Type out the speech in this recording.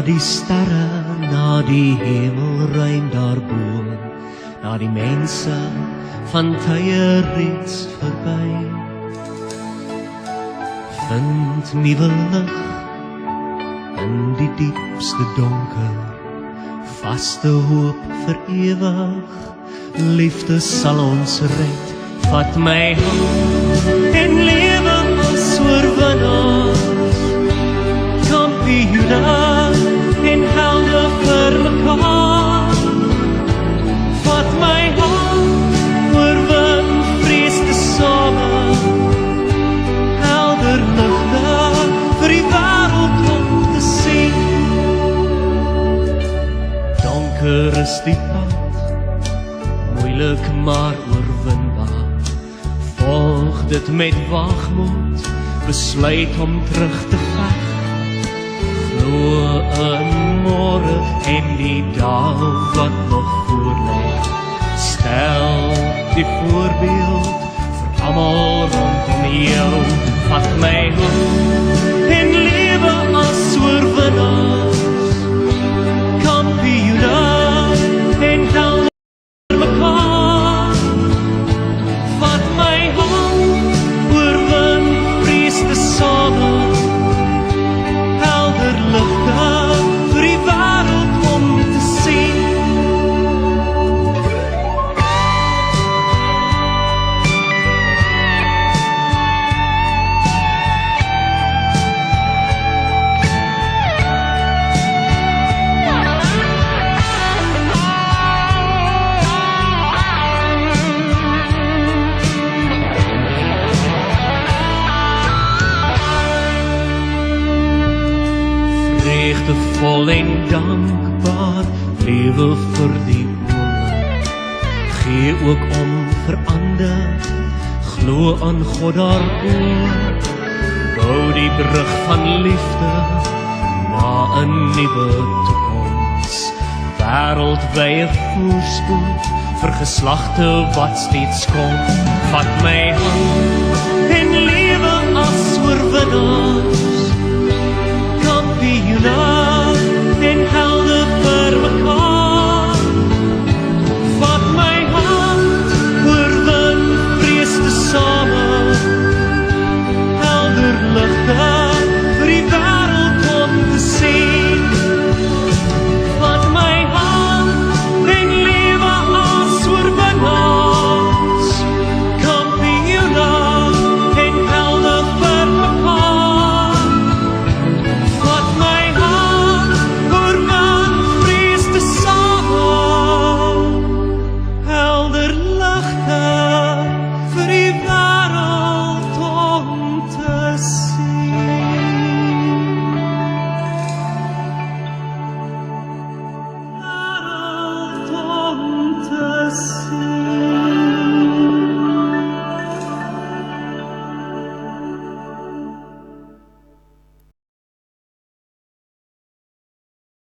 die sterre, na die hemelruim daarbo, na die mense van tye reeds verby. Vind nuwe lig in die diepste donker, vaste hoop vir ewig, liefde sal ons red. Vat my hand en lewe as oorwinnaars, kampioene en helde vir mekaar. Vat my hand, oorwin vrees te same, helder ligte vir die wêreld om te sien. Donker is die pad, moeilik maar oorwinbaar. Volg dit met waagmoed, besluit om terug te veg. Glo in môre en die dag wat nog voorlê. Stel die voorbeeld vir almal rondom jou. Vat my hand en lewe as oorwinnaars, kampioene en helde vir mekaar. Vat my hand, oorwin vrees te same, helder ligte vir die wêreld om te sien. Vreugdevol en dankbaar, lewe vir die oomblik. Gee ook om vir ander, glo aan God daaroor. Bou die brug van liefde na 'n nuwe toekoms. Wêreldwye voorspoed vir geslagte wat steeds kom. Vat my hand